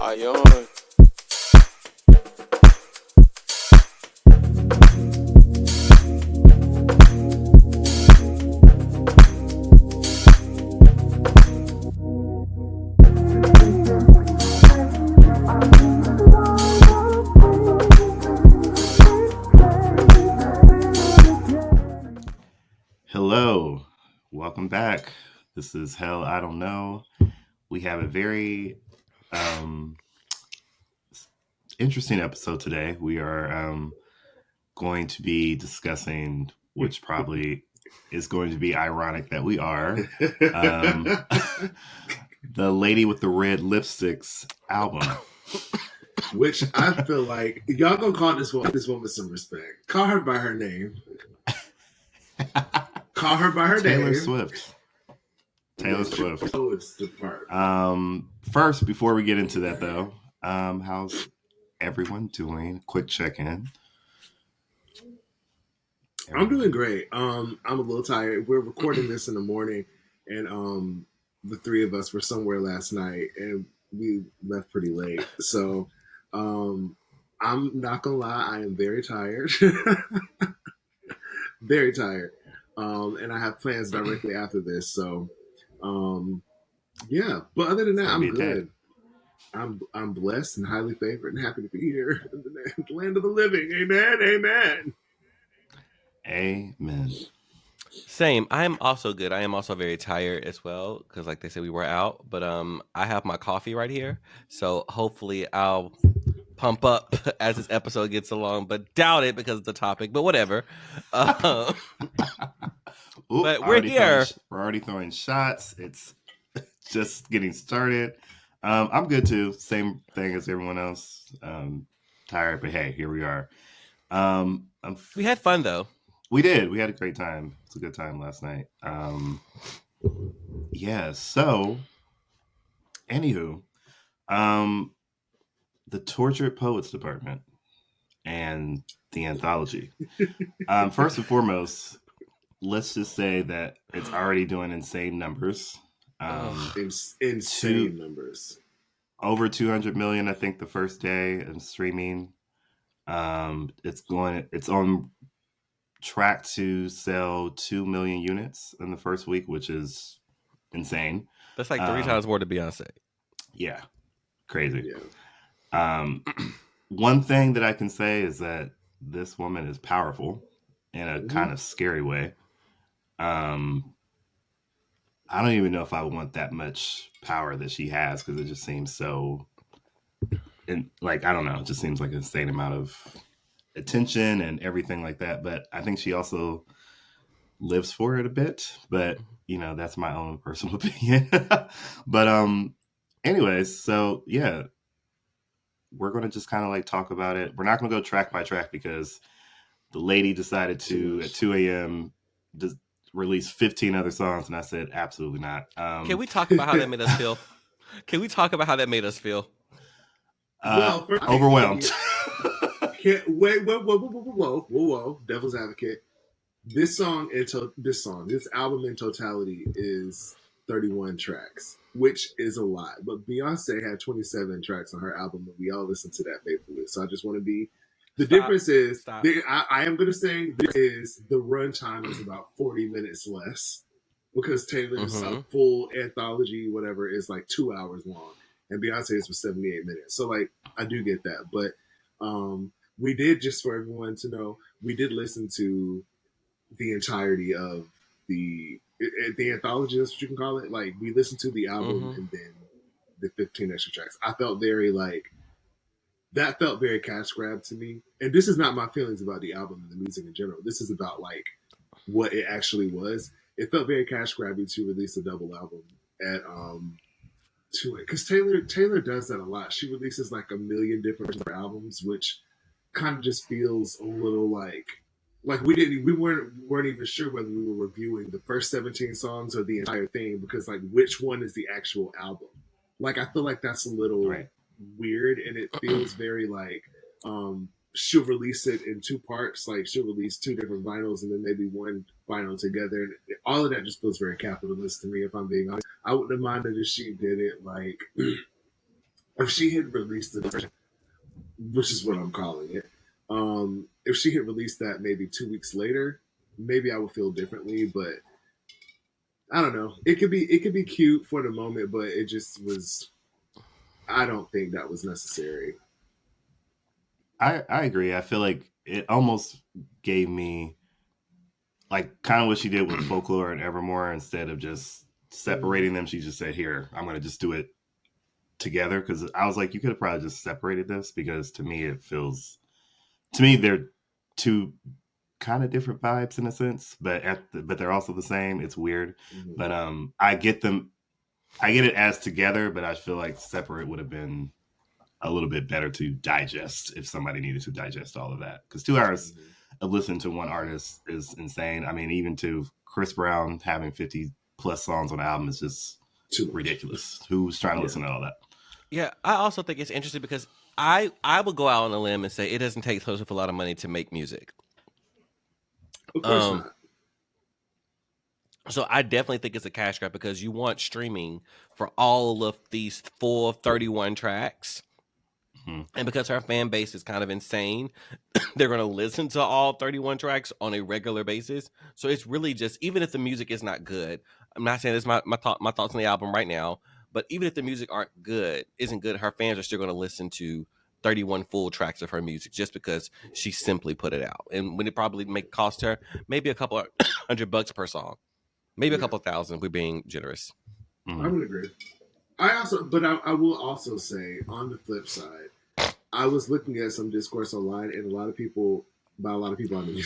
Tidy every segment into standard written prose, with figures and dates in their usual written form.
Ion. Hello, welcome back. This is Hell I Don't Know. We have a very interesting episode today. We are going to be discussing, which probably is going to be ironic that we are, the Lady with the Red Lipsticks album. Which I feel like y'all gonna call this woman some respect. Call her by her name. Call her by her Taylor name. Swift. Taylor Swift. Oh, it's the part. First, before we get into that though, how's everyone doing? Quick check-in. I'm doing great. I'm a little tired. We're recording this in the morning, and the three of us were somewhere last night, and we left pretty late. So, I'm not gonna lie, I am very tired, very tired, and I have plans directly after this. So, yeah. But other than that, I'm good. I'm blessed and highly favored and happy to be here in the land of the living. Amen. Amen. Amen. Same. I am also good. I am also very tired as well because, like they said, we were out. But I have my coffee right here, so hopefully I'll pump up as this episode gets along. But doubt it because of the topic. But whatever. Ooh, but we're here. We're already throwing shots. It's just getting started. I'm good too. Same thing as everyone else. Tired, but hey, here we are. We had fun though. We did. We had a great time. It was a good time last night. Yeah. So, anywho, the Tortured Poets Department and the Anthology. First and foremost, let's just say that it's already doing insane numbers. Insane numbers. Over 200 million, I think, the first day in streaming. It's on track to sell 2 million units in the first week, which is insane. That's like 3 times more to Beyonce. Yeah, crazy. Yeah. One thing that I can say is that this woman is powerful in a kind of scary way. I don't even know if I want that much power that she has because it just seems so, and like, I don't know, it just seems like an insane amount of attention and everything like that. But I think she also lives for it a bit, but you know, that's my own personal opinion. But anyways, so yeah, we're going to just kind of like talk about it. We're not going to go track by track because the lady decided to at 2 a.m. release 15 other songs, and I said absolutely not. Can we talk about how that made us feel? Can we talk about how that made us feel? Overwhelmed. Wait, whoa, devil's advocate. This album in totality is 31 tracks, which is a lot. But Beyonce had 27 tracks on her album, and we all listened to that faithfully. So I just want to be. The difference is, I am going to say, the runtime is about 40 minutes less because Taylor's full anthology, whatever, is like 2 hours long, and Beyonce's was 78 minutes. So like, I do get that, but we did, just for everyone to know, we did listen to the entirety of the anthology. That's what you can call it. Like, we listened to the album and then the 15 extra tracks. I felt very like. That felt very cash grab to me. And this is not my feelings about the album and the music in general. This is about like what it actually was. It felt very cash grabby to release a double album at to it. Because Taylor does that a lot. She releases like a million different albums, which kind of just feels a little like we weren't even sure whether we were reviewing the first 17 songs or the entire thing, because like which one is the actual album? Like, I feel like that's a little weird, and it feels very like she'll release it in 2 parts. Like, she'll release 2 different vinyls and then maybe one vinyl together. And all of that just feels very capitalist to me, if I'm being honest. I wouldn't have minded if she did it like if she had released the version, which is what I'm calling it, if she had released that maybe 2 weeks later, maybe I would feel differently. But I don't know. It could be cute for the moment, but it just was. I don't think that was necessary. I agree. I feel like it almost gave me like kind of what she did with Folklore and Evermore. Instead of just separating them, she just said, "Here, I'm going to just do it together." Because I was like, you could have probably just separated this, because to me it feels, to me they're two kind of different vibes in a sense, but but they're also the same. It's weird, Mm-hmm. but I get them. I get it as together, but I feel like separate would have been a little bit better to digest if somebody needed to digest all of that. Because 2 hours Mm-hmm. of listening to one artist is insane. I mean, even to Chris Brown having 50 plus songs on the album is just Too much. ridiculous. Who's trying to Yeah. listen to all that? Yeah, I also think it's interesting because I would go out on a limb and say it doesn't take Taylor Swift a lot of money to make music. Of course Um, not. So I definitely think it's a cash grab because you want streaming for all of these full 31 tracks. Mhm. And because her fan base is kind of insane, they're going to listen to all 31 tracks on a regular basis. So it's really just, even if the music is not good, I'm not saying this is my thoughts on the album right now, but even if the music isn't good, her fans are still going to listen to 31 full tracks of her music just because she simply put it out. And when it probably cost her maybe a couple $100 per song. Maybe a Yeah. couple thousand if we're being generous. I would agree. I will also say on the flip side, I was looking at some discourse online, and a lot of people, by a lot of people I mean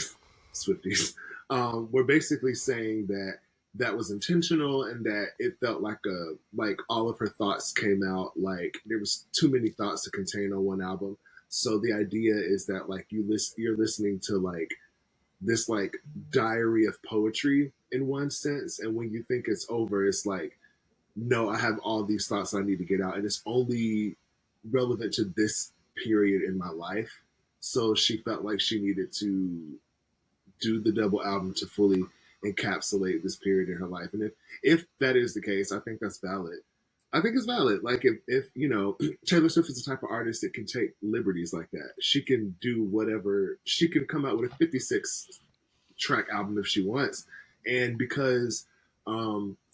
Swifties, were basically saying that that was intentional and that it felt like all of her thoughts came out, like there was too many thoughts to contain on one album. So the idea is that like you're listening to like this like diary of poetry in one sense, and when you think it's over, it's like, no, I have all these thoughts I need to get out, and it's only relevant to this period in my life. So she felt like she needed to do the double album to fully encapsulate this period in her life. And if that is the case, I think that's valid. I think it's valid. Like if you know, Taylor Swift is the type of artist that can take liberties like that. She can do whatever. She can come out with a 56 track album if she wants. And because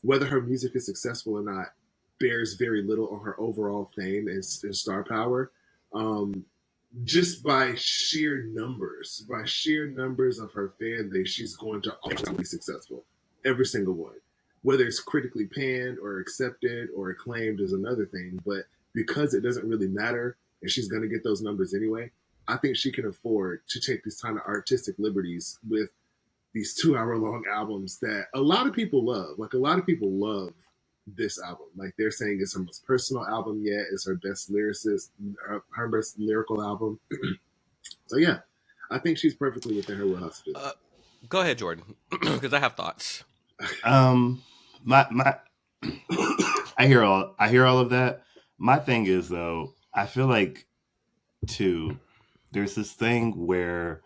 whether her music is successful or not bears very little on her overall fame and star power. Um, just by sheer numbers of her fan base, she's going to always be successful. Every single one. Whether it's critically panned or accepted or acclaimed is another thing. But because it doesn't really matter and she's going to get those numbers anyway, I think she can afford to take these kind of artistic liberties with these 2 hour long albums that a lot of people love. Like a lot of people love this album. Like they're saying it's her most personal album yet. It's her best lyricist, her best lyrical album. So yeah, I think she's perfectly within her wheelhouse to do that. Go ahead, Jordan, because I have thoughts. My I hear all of that. My thing is though, I feel like too, there's this thing where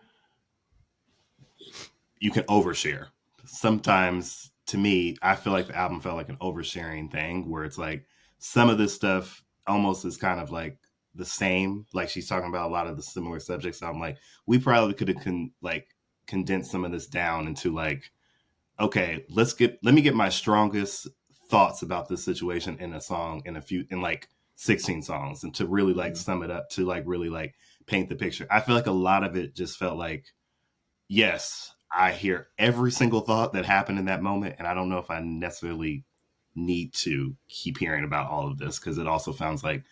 you can overshare. Sometimes to me, I feel like the album felt like an oversharing thing where it's like some of this stuff almost is kind of like the same. Like she's talking about a lot of the similar subjects. So I'm like, we probably could have condensed some of this down into like, okay, let me get my strongest thoughts about this situation in a song in like 16 songs, and to really like sum it up, to like really like paint the picture. I feel like a lot of it just felt like, yes, I hear every single thought that happened in that moment, and I don't know if I necessarily need to keep hearing about all of this, because it also sounds like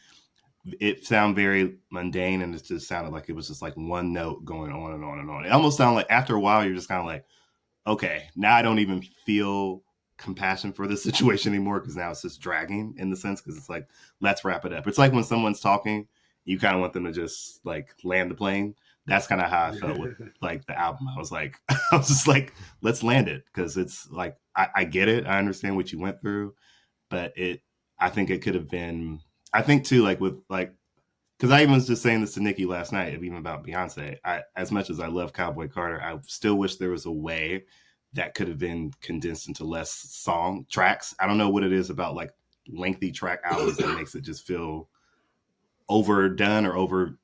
it sounded very mundane, and it just sounded like it was just like one note going on and on and on. It almost sounded like after a while you're just kind of like, okay, now I don't even feel compassion for this situation anymore, because now it's just dragging in the sense, because it's like, let's wrap it up. It's like when someone's talking, you kind of want them to just like land the plane. That's kind of how I felt with like the album. I was just like, let's land it, because it's like I get it, I understand what you went through, but I think it could have been. I think too, like with like, because I even was just saying this to Nickie last night, even about Beyonce. As much as I love Cowboy Carter, I still wish there was a way that could have been condensed into less song tracks. I don't know what it is about like lengthy track albums that makes it just feel overdone or over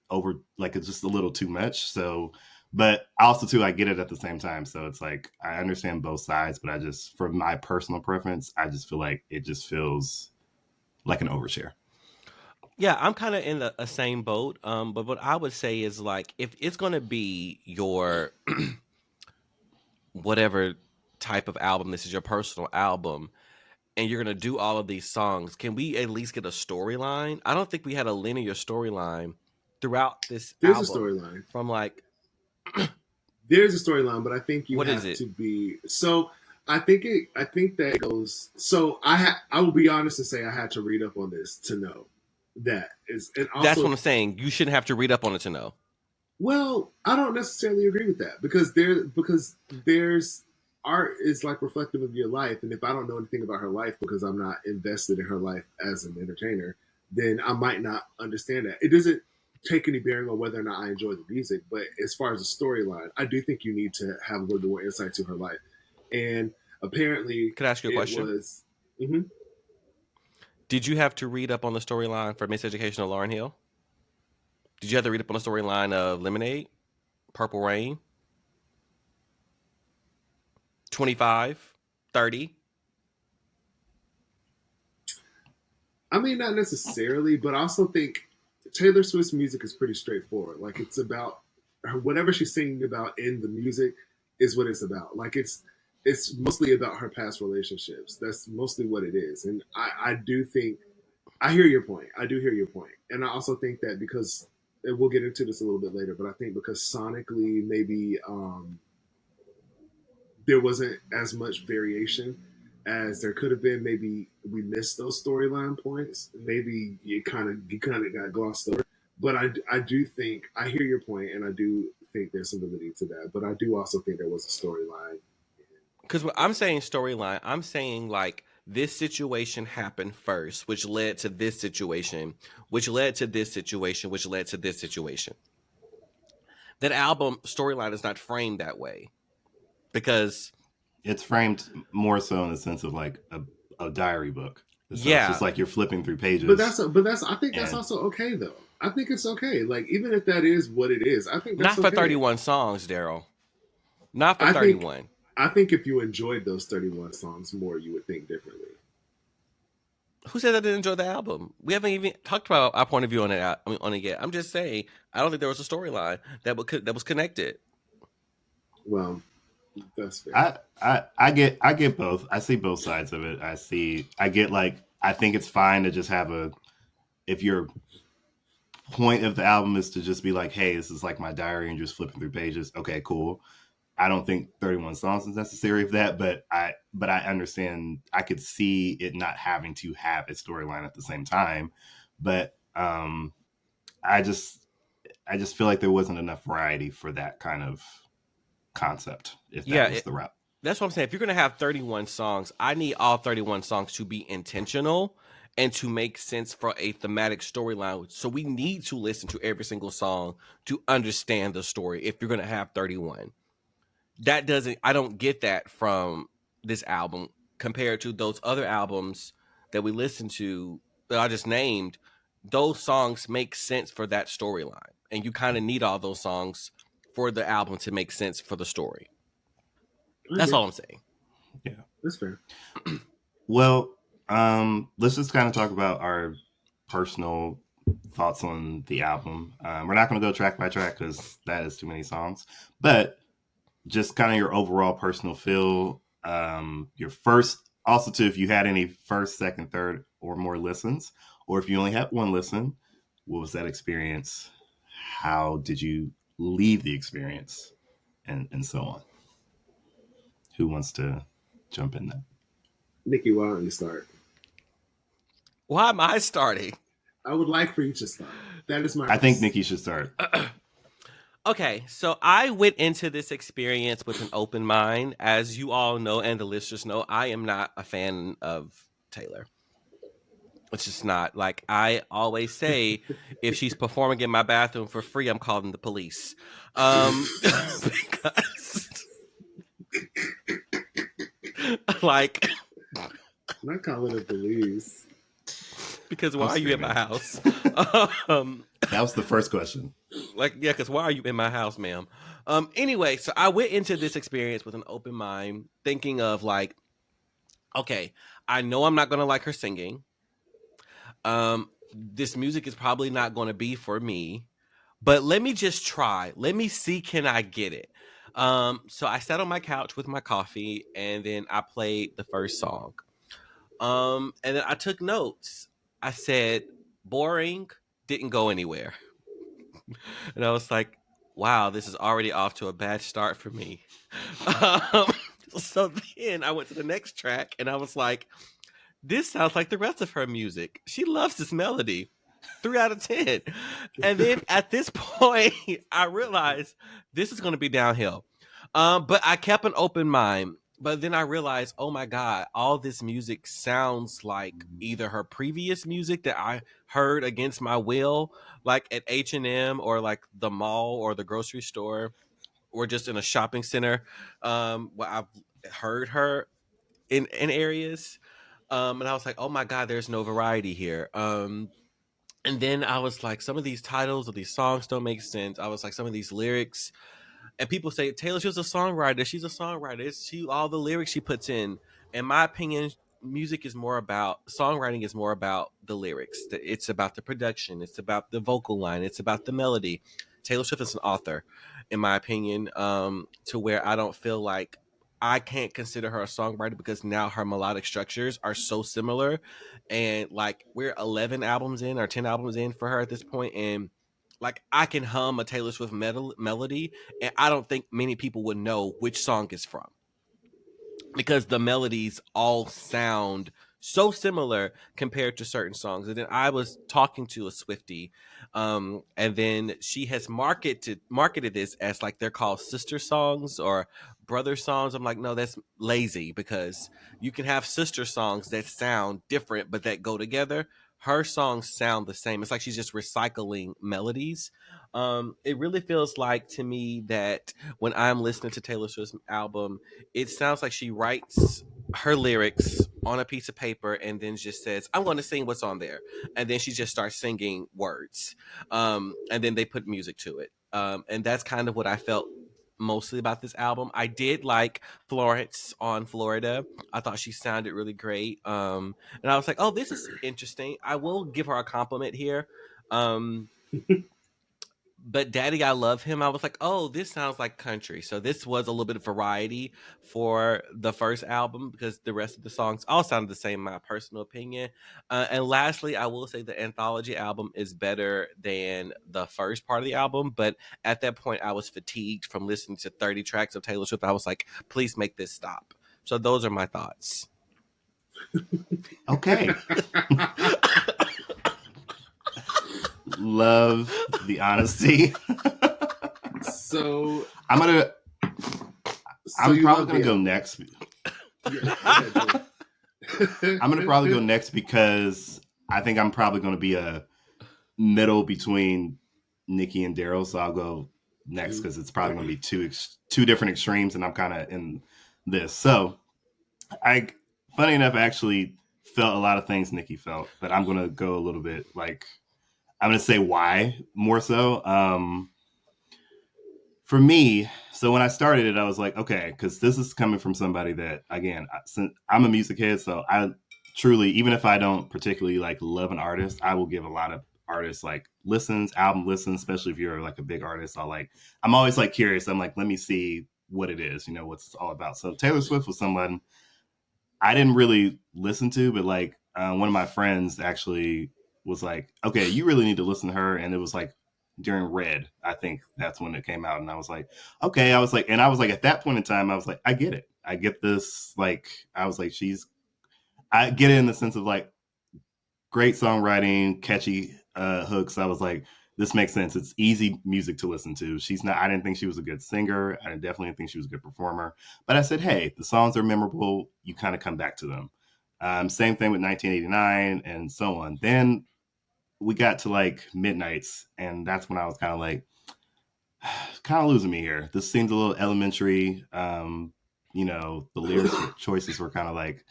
like it's just a little too much. So, but also too, I get it at the same time. So it's like I understand both sides, but I just, for my personal preference, I just feel like it just feels like an overshare. Yeah, I'm kind of in a same boat. But what I would say is like if it's gonna be your whatever type of album, this is your personal album, and you're gonna do all of these songs, can we at least get a storyline? I don't think we had a linear storyline throughout this There's a album. storyline. From like, There's a storyline, but I think you what is have it? to be so. I think that it goes. So I will be honest and say I had to read up on this to know that is, and That's what also, I'm saying. You shouldn't have to read up on it to know. well, I don't necessarily agree with that because there's art is like reflective of your life, and if I don't know anything about her life because I'm not invested in her life as an entertainer, then I might not understand that. It doesn't take any bearing on whether or not I enjoy the music, but as far as the storyline, I do think you need to have a little bit more insight to her life, and apparently Could I ask you a it question? was. Mm-hmm. Did you have to read up on the storyline for Miseducation of Lauryn Hill? Did you have to read up on the storyline of Lemonade, Purple Rain, 25, 30? I mean, not necessarily, but I also think Taylor Swift's music is pretty straightforward. Like it's about whatever she's singing about in the music is what it's about. Like it's mostly about her past relationships. That's mostly what it is. And I do think I hear your point. I do hear your point. And I also think that because and we'll get into this a little bit later, but I think because sonically maybe there wasn't as much variation as there could have been. Maybe we missed those storyline points. Maybe you kind of got glossed over. But I do think I hear your point, and I do think there's some validity to that. But I do also think there was a storyline. Because when I'm saying storyline, I'm saying like this situation happened first, which led to this situation, which led to this situation, which led to this situation. That album storyline is not framed that way because, It's framed more so in the sense of like a diary book. So it's just yeah, like you're flipping through But pages, that's I think that's and also okay though. I think it's okay. Like even if that is what it is, I think that's not for okay. 31 songs, Darrell. Not for I think 31. I think if you enjoyed those 31 songs more, you would think differently. Who said I didn't enjoy the album? We haven't even talked about our point of view on it. On it yet. I'm just saying I don't think there was a storyline that was connected. Well, that's fair. I get both. I see both sides of it. I get like I think it's fine to just have a if your point of the album is to just be like, hey, this is like my diary and just flipping through pages. Okay, cool. I don't think 31 songs is necessary of that, but I understand I could see it not having to have a storyline at the same time. But I just I just feel like there wasn't enough variety for that kind of concept, if Yeah, that was the route. that's what I'm saying. If you're going to have 31 songs, I need all 31 songs to be intentional and to make sense for a thematic storyline. So we need to listen to every single song to understand the story if you're going to have 31. I don't get that from this album compared to those other albums that we listened to that I just named. Those songs make sense for that storyline. And you kind of need all those songs for the album to make sense for the story. I That's agree. all I'm saying. Yeah. That's fair. Well, let's just kind of talk about our personal thoughts on the album. We're not going to go track by track because that is too many songs, but just kind of your overall personal feel. Your first, also too, if you had any first, second, third, or more listens, or if you only had one listen, what was that experience? How did you leave the experience, and so on? Who wants to jump in there? Nickie, why don't you start? Why am I starting? I would like for you to start. That is my I think request. Nickie should start. Okay, so I went into this experience with an open mind. As you all know, and the listeners know, I am not a fan of Taylor. It's just not. Like I always say, if she's performing in my bathroom for free, I'm calling the police. Because like I'm not calling it police. Because why I'm are you in my screaming. house? um, That was the first question. like, yeah, because why are you in my house, ma'am? Anyway, so I went into this experience with an open mind, thinking of like, okay, I know I'm not gonna like her singing. This music is probably not gonna be for me, but let me just try. Let me see, can I get it? So I sat on my couch with my coffee, and then I played the first song. And then I took notes. I said, boring, didn't go anywhere. And I was like, wow, this is already off to a bad start for me. Um, so then I went to the next track and I was like, this sounds like the rest of her music. She loves this melody. 3 out of 10. And then at this point, I realized this is going to be downhill. But I kept an open mind. But then I realized, oh my God, all this music sounds like either her previous music that I heard against my will, like at H&M or like the mall or the grocery store or just in a shopping center, where I've heard her in areas. And I was like, oh my God, there's no variety here. And then I was like, some of these titles of these songs don't make sense. I was like, some of these lyrics, and people say Taylor Swift's a songwriter. She's a songwriter. It's she all the lyrics she puts in. In my opinion, music is more about songwriting is more about the lyrics. It's about the production. It's about the vocal line. It's about the melody. Taylor Swift is an author, in my opinion, to where I don't feel like I can't consider her a songwriter because now her melodic structures are so similar, and like we're 11 albums in or 10 albums in for her at this point, and like I can hum a Taylor Swift melody, and I don't think many people would know which song is from because the melodies all sound so similar compared to certain songs. And then I was talking to a Swiftie, and then she has marketed this as like they're called sister songs or brother songs. I'm like, no, that's lazy because you can have sister songs that sound different but that go together. Her songs sound the same. It's like she's just recycling melodies. It really feels like to me that when I'm listening to Taylor Swift's album, it sounds like she writes her lyrics on a piece of paper and then just says, I'm going to sing what's on there. And then she just starts singing words. And then they put music to it. And that's kind of what I felt mostly about this album. I did like Florence on Florida. I thought she sounded really great. And I was like, oh, this is interesting. I will give her a compliment here. Um, but Daddy, I Love Him, I was like, oh, this sounds like country. So this was a little bit of variety for the first album because the rest of the songs all sounded the same, in my personal opinion. And lastly, I will say the Anthology album is better than the first part of the album. But at that point, I was fatigued from listening to 30 tracks of Taylor Swift. I was like, please make this stop. So those are my thoughts. Okay. Love the honesty. So I'm gonna. so I'm you probably love gonna the go album. next. Yeah, go ahead, I'm gonna probably go next because I think I'm probably gonna be a middle between Nickie and Darrell. So I'll go next because it's probably gonna be two different extremes, and I'm kind of in this. So I, funny enough, actually felt a lot of things Nickie felt, but I'm gonna go a little bit like I'm gonna say why more so. For me, so when I started it, I was like, okay, because this is coming from somebody that, again, I'm a music head, so I truly, even if I don't particularly like love an artist, I will give a lot of artists like listens, album listens, especially if you're like a big artist. I'm always like curious. I'm like, let me see what it is, what's it's all about. So Taylor Swift was someone I didn't really listen to, but like one of my friends actually was like, okay, you really need to listen to her. And it was like during Red, I think that's when it came out. And I was like, okay, and I was like, at that point in time, I was like, I get it. I get this. Like, I was like, I get it in the sense of like great songwriting, catchy hooks. I was like, this makes sense. It's easy music to listen to. I didn't think she was a good singer. I definitely didn't think she was a good performer. But I said, hey, the songs are memorable. You kind of come back to them. Same thing with 1989 and so on. Then we got to like Midnights, and that's when I was kind of like, kind of losing me here. This seems a little elementary. The lyrics choices were kind of like,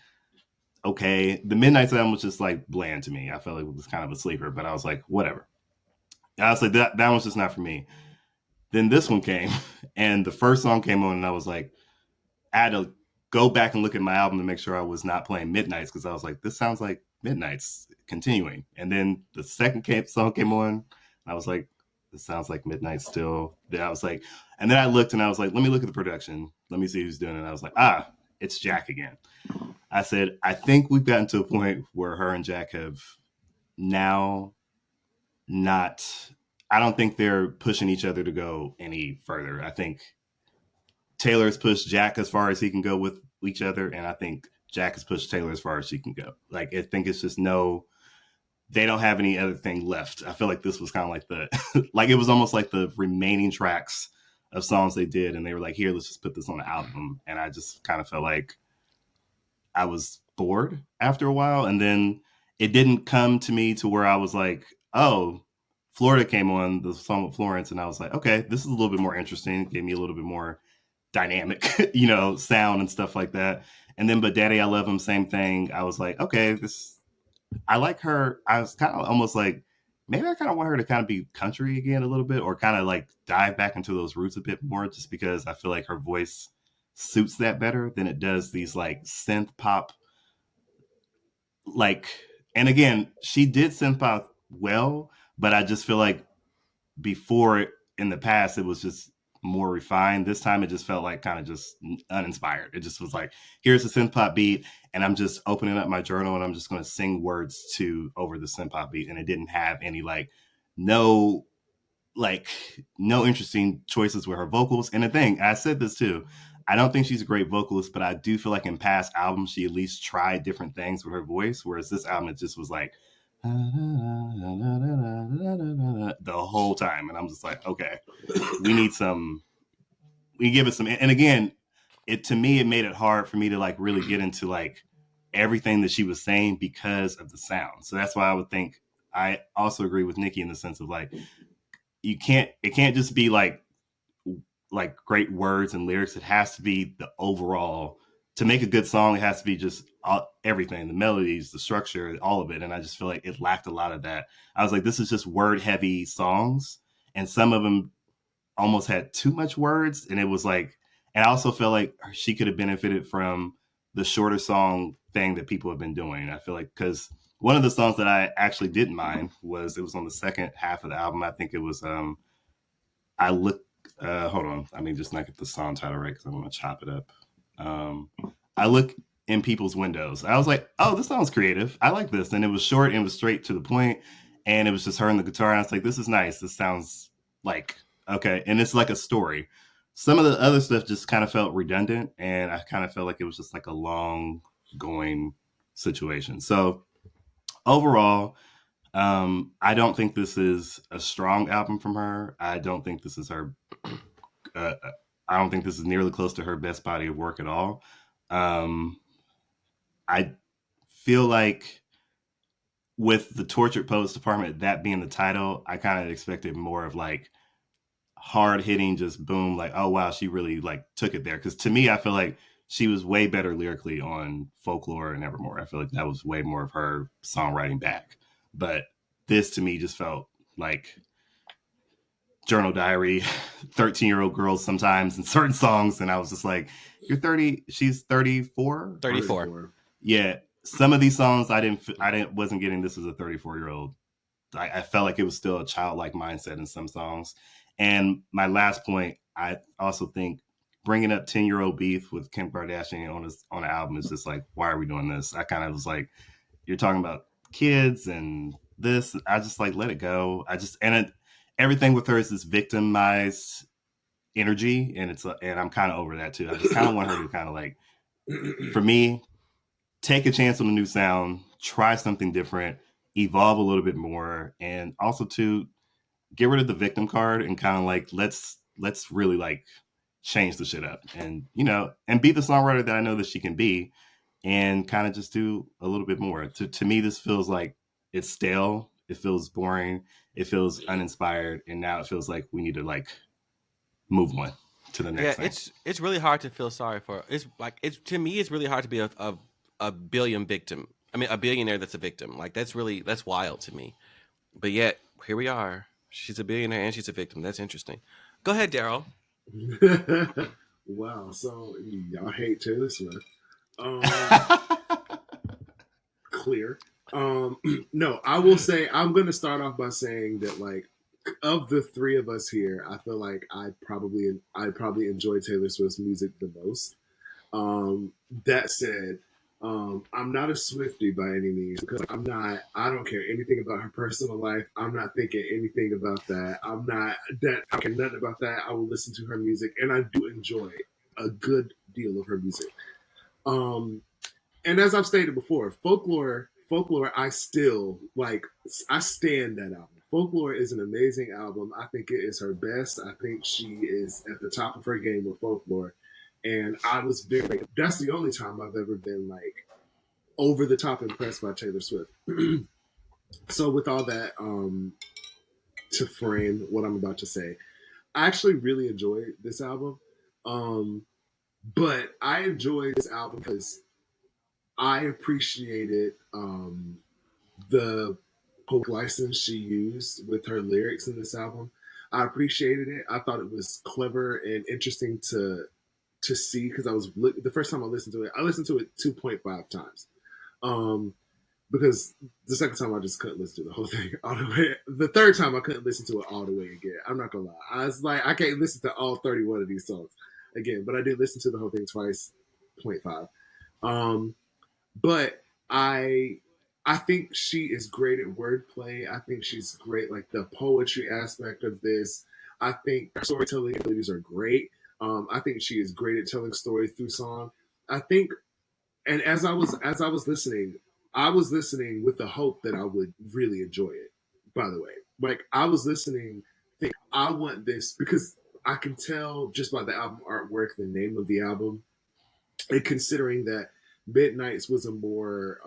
okay. The Midnight's album was just like bland to me. I felt like it was kind of a sleeper, but I was like, whatever. I was like, that one's just not for me. Then this one came, and the first song came on, and I was like, I had to go back and look at my album to make sure I was not playing Midnights, because I was like, this sounds like Midnights continuing. And then the second song came on, and I was like, this sounds like Midnight still. Then I was like, and then I looked and I was like, let me look at the production. Let me see who's doing it. And I was like, it's Jack again. I said, I think we've gotten to a point where her and Jack have now not, I don't think they're pushing each other to go any further. I think Taylor's pushed Jack as far as he can go with each other. And I think Jack has pushed Taylor as far as she can go. Like, I think it's just they don't have any other thing left. I feel like this was kind of like like it was almost like the remaining tracks of songs they did. And they were like, here, let's just put this on the album. And I just kind of felt like I was bored after a while. And then it didn't come to me to where I was like, oh, Florida came on, the song with Florence. And I was like, okay, this is a little bit more interesting. It gave me a little bit more dynamic, sound and stuff like that. And then, but Daddy, I Love Him, same thing. I was like, okay, I like her. I was kind of almost like, maybe I kind of want her to kind of be country again a little bit, or kind of like dive back into those roots a bit more, just because I feel like her voice suits that better than it does these like synth pop. Like, and again, she did synth pop well, but I just feel like before in the past, it was just more refined. This time it just felt like kind of just uninspired. It just was like, here's a synth pop beat, and I'm just opening up my journal and I'm just going to sing words to over the synth pop beat. And it didn't have any no interesting choices with her vocals. And the thing, I said this too, I don't think she's a great vocalist, but I do feel like in past albums she at least tried different things with her voice, whereas this album it just was like the whole time. And I'm just like, okay, we give it some. And again, to me, it made it hard for me to like really get into like everything that she was saying because of the sound. So that's why I would think I also agree with Nickie in the sense of like, it can't just be like great words and lyrics. It has to be the overall, to make a good song, it has to be just everything, the melodies, the structure, all of it. And I just feel like it lacked a lot of that. I was like, this is just word heavy songs. And some of them almost had too much words. And it was like, and I also felt like she could have benefited from the shorter song thing that people have been doing. I feel like, because one of the songs that I actually didn't mind it was on the second half of the album. I think it was, I look, hold on. I mean, just not get the song title right, because I'm going to chop it up. I look in people's windows. I was like, oh, this sounds creative. I like this. And it was short and it was straight to the point. And it was just her and the guitar. And I was like, this is nice. This sounds like, okay. And it's like a story. Some of the other stuff just kind of felt redundant. And I kind of felt like it was just like a long going situation. So overall, I don't think this is a strong album from her. I don't think this is her. I don't think this is nearly close to her best body of work at all. I feel like with the Tortured Poets Department, that being the title, I kind of expected more of like hard hitting, just boom, like, oh wow, she really like took it there. Because to me, I feel like she was way better lyrically on Folklore and Evermore. I feel like that was way more of her songwriting back. But this to me just felt like journal diary, 13-year-old girls sometimes in certain songs. And I was just like, you're 30, she's 34? 34. Yeah. Some of these songs wasn't getting this as a 34-year-old. I felt like it was still a childlike mindset in some songs. And my last point, I also think bringing up 10-year-old beef with Kim Kardashian on an album is just like, why are we doing this? I kind of was like, you're talking about kids and this. I just like, let it go. Everything with her is this victimized energy. And I'm kind of over that too. I just kind of want her to kind of like, for me, take a chance on a new sound, try something different, evolve a little bit more, and also to get rid of the victim card and kind of like let's really like change the shit up and and be the songwriter that I know that she can be, and kind of just do a little bit more. To me, this feels like it's stale, it feels boring, it feels uninspired, and now it feels like we need to like move on to the next thing. It's really hard to feel sorry for. It's like to me it's really hard to be a a billionaire that's a victim. Like that's wild to me. But yet here we are. She's a billionaire and she's a victim. That's interesting. Go ahead, Darrell. Wow, so y'all hate Taylor Swift. Clear. No, I will say I'm gonna start off by saying that like of the three of us here, I feel like I probably enjoy Taylor Swift's music the most. That said, I'm not a Swiftie by any means because I don't care anything about her personal life. I'm not thinking anything about that. I care nothing about that. I will listen to her music and I do enjoy a good deal of her music. And as I've stated before, folklore, I still like. I stand that album. Folklore is an amazing album. I think it is her best. I think she is at the top of her game with folklore. And I was very. That's the only time I've ever been like over the top impressed by Taylor Swift. So with all that, to frame what I'm about to say, I actually really enjoyed this album. But I enjoyed this album because I appreciated the poetic license she used with her lyrics in this album. I appreciated it. I thought it was clever and interesting to see because the first time I listened to it 2.5 times. Because the second time I just couldn't listen to the whole thing all the way. The third time I couldn't listen to it all the way again. I'm not gonna lie. I was like, I can't listen to all 31 of these songs again, but I did listen to the whole thing twice, 0.5. But I think she is great at wordplay. I think she's great, like the poetry aspect of this. I think her storytelling abilities are great. I think she is great at telling stories through song. I think, and as I was listening, I was listening with the hope that I would really enjoy it. By the way, like I was listening, think I want this because I can tell just by the album artwork, the name of the album, and considering that Midnight's was a more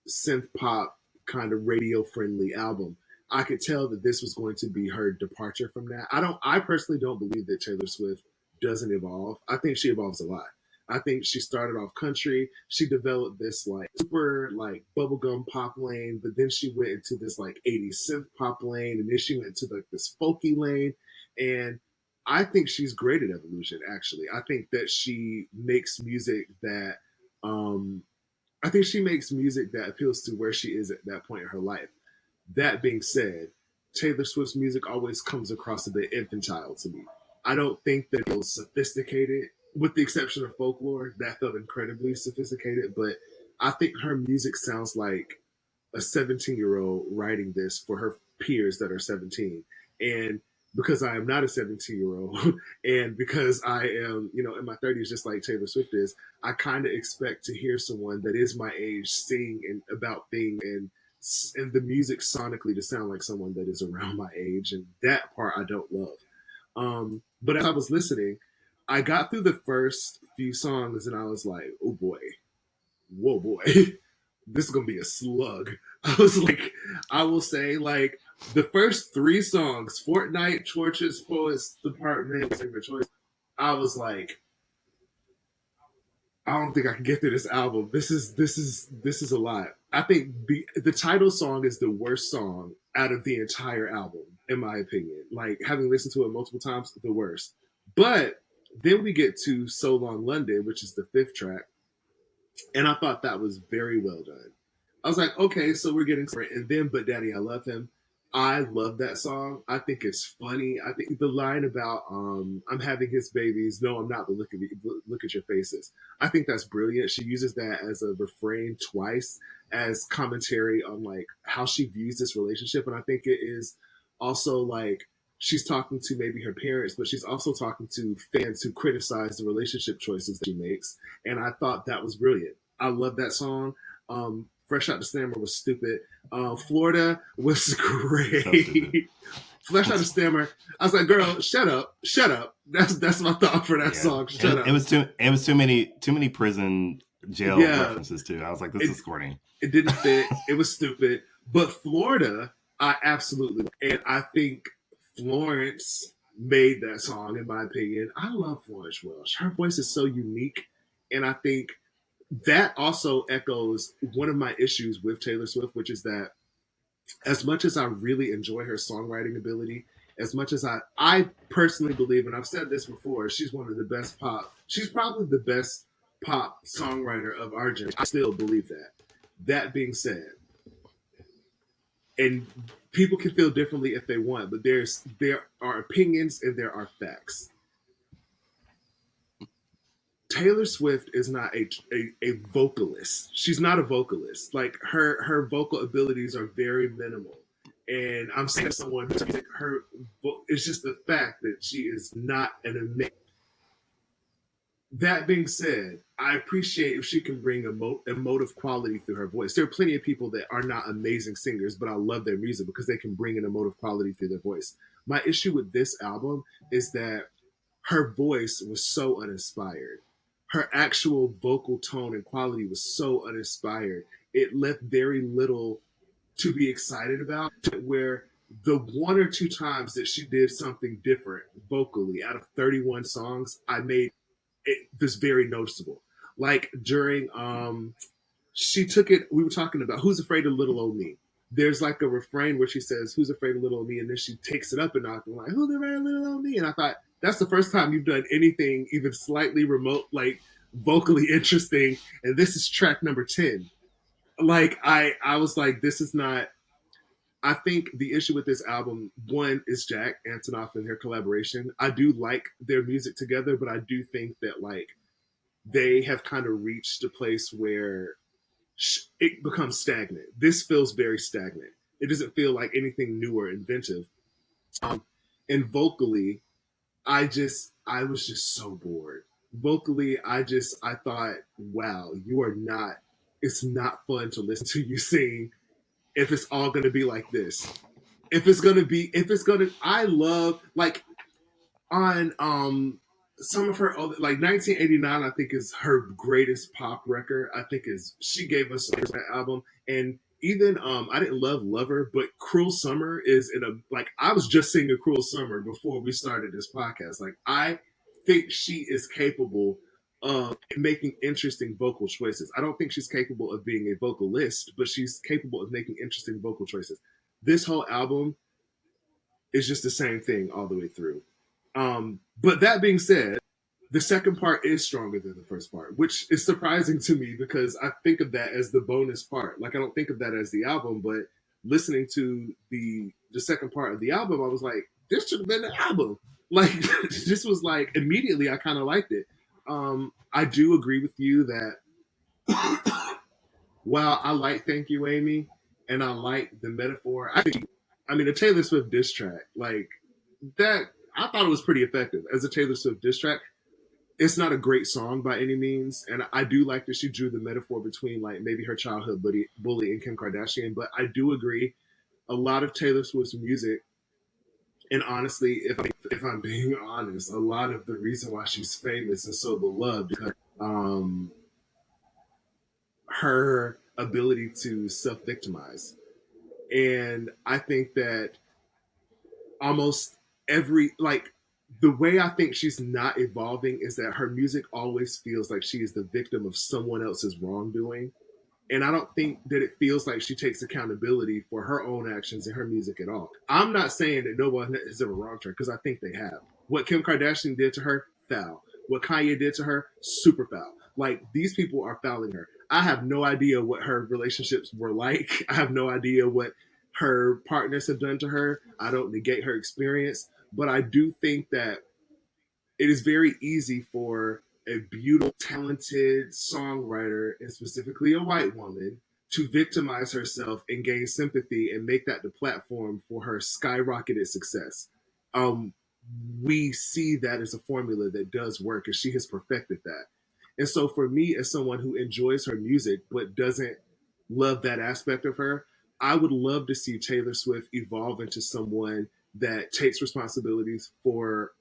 synth pop kind of radio friendly album, I could tell that this was going to be her departure from that. I personally don't believe that Taylor Swift doesn't evolve. I think she evolves a lot. I think she started off country. She developed this like super like bubblegum pop lane, but then she went into this like 80s synth pop lane, and then she went into like this folky lane. And I think she's great at evolution, actually. I think that she makes music that I think she makes music that appeals to where she is at that point in her life. That being said, Taylor Swift's music always comes across a bit infantile to me. I don't think that it feels sophisticated, with the exception of folklore. That felt incredibly sophisticated, but I think her music sounds like a 17-year-old writing this for her peers that are 17. And because I am not a 17-year-old and because I am, in my 30s, just like Taylor Swift is, I kind of expect to hear someone that is my age sing about things and the music sonically to sound like someone that is around my age. And that part I don't love. But as I was listening, I got through the first few songs and I was like, oh boy, whoa boy, this is gonna be a slug. I will say, like, the first three songs, Fortnite, Torches, Poets, Department, Favorite Choice, I was like, I don't think I can get through this album. This is a lot. I think the title song is the worst song out of the entire album, in my opinion. Like, having listened to it multiple times, the worst. But then we get to So Long London, which is the fifth track, and I thought that was very well done. I was like, okay, so we're getting somewhere. And then But Daddy, I Love Him. I love that song. I think it's funny. I think the line about I'm having his babies. No, I'm not, but look at your faces. I think that's brilliant. She uses that as a refrain twice as commentary on like how she views this relationship. And I think it is also like she's talking to maybe her parents, but she's also talking to fans who criticize the relationship choices that she makes. And I thought that was brilliant. I love that song. Fresh Out the Stammer was stupid. Florida was great. Fresh Out the Stammer. I was like, girl, shut up. That's my thought for that song. Shut up. It was too many prison jail references too. I was like, this is corny. It didn't fit. It was stupid. But Florida, I absolutely, and I think Florence made that song, in my opinion. I love Florence Welch. Her voice is so unique, and I think that also echoes one of my issues with Taylor Swift, which is that as much as I really enjoy her songwriting ability, as much as I personally believe, and I've said this before, she's one of the best pop. She's probably the best pop songwriter of our generation. I still believe that. That being said, and people can feel differently if they want, but there are opinions and there are facts. Taylor Swift is not a vocalist. She's not a vocalist. Like her vocal abilities are very minimal. And I'm saying someone who's her, it's just the fact that she is not an amazing. That being said, I appreciate if she can bring emotive quality through her voice. There are plenty of people that are not amazing singers, but I love their music because they can bring an emotive quality through their voice. My issue with this album is that her voice was so uninspired. Her actual vocal tone and quality was so uninspired. It left very little to be excited about, where the one or two times that she did something different vocally out of 31 songs, I made this very noticeable. Like during she took it, we were talking about Who's Afraid of Little Old Me. There's like a refrain where she says, Who's afraid of little old me? And then she takes it up a notch and like, Who's afraid of little old me? And I thought, that's the first time you've done anything even slightly remote, like vocally interesting. And this is track number 10. Like I was like, this is not. I think the issue with this album, one, is Jack Antonoff and their collaboration. I do like their music together, but I do think that like they have kind of reached a place where it becomes stagnant. This feels very stagnant. It doesn't feel like anything new or inventive. Um, and vocally, I was just so bored. Vocally, I thought, wow, you are not. It's not fun to listen to you sing if it's all going to be like this. I love like on some of her other, like 1989 I think is her greatest pop record. I think is she gave us that album. And even I didn't love Lover, but Cruel Summer is in a, like I was just singing Cruel Summer before we started this podcast. Like I think she is capable of making interesting vocal choices. I don't think she's capable of being a vocalist, but she's capable of making interesting vocal choices. This whole album is just the same thing all the way through. But that being said, the second part is stronger than the first part, which is surprising to me because I think of that as the bonus part. Like I don't think of that as the album, but listening to the second part of the album, I was like, this should have been the album. Like this was like immediately I kind of liked it. I do agree with you that while I like Thank You, Amy, and I like the metaphor, I mean, a Taylor Swift diss track, like that, I thought it was pretty effective as a Taylor Swift diss track. It's not a great song by any means, and I do like that she drew the metaphor between like maybe her childhood bully and Kim Kardashian. But I do agree, a lot of Taylor Swift's music, and honestly, if I'm being honest, a lot of the reason why she's famous and so beloved because her ability to self-victimize. And I think that almost every, like, the way I think she's not evolving is that her music always feels like she is the victim of someone else's wrongdoing. And I don't think that it feels like she takes accountability for her own actions in her music at all. I'm not saying that no one has ever wronged her because I think they have. What Kim Kardashian did to her, foul. What Kanye did to her, super foul. Like, these people are fouling her. I have no idea what her relationships were like. I have no idea what her partners have done to her. I don't negate her experience, but I do think that it is very easy for a beautiful, talented songwriter, and specifically a white woman, to victimize herself and gain sympathy and make that the platform for her skyrocketed success. Um, we see that as a formula that does work, and she has perfected that. And so, for me, as someone who enjoys her music but doesn't love that aspect of her, I would love to see Taylor Swift evolve into someone that takes responsibilities for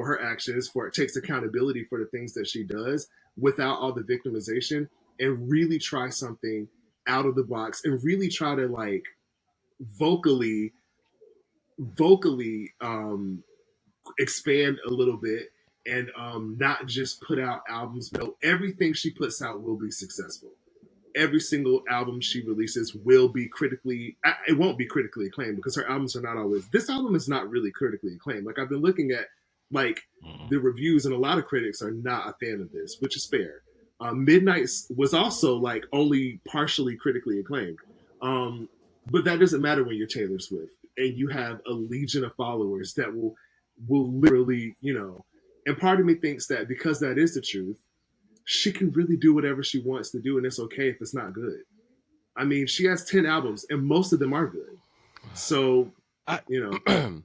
her actions, for it takes accountability for the things that she does without all the victimization, and really try something out of the box and really try to like vocally expand a little bit and not just put out albums. No, everything she puts out will be successful. Every single album she releases will be critically. It won't be critically acclaimed because her albums are not always. This album is not really critically acclaimed. Like I've been looking at like the reviews, and a lot of critics are not a fan of this, which is fair. Midnight's was also like only partially critically acclaimed, but that doesn't matter when you're Taylor Swift and you have a legion of followers that will literally, you know. And part of me thinks that because that is the truth, she can really do whatever she wants to do, and it's okay if it's not good. I mean, she has 10 albums, and most of them are good. So, you know,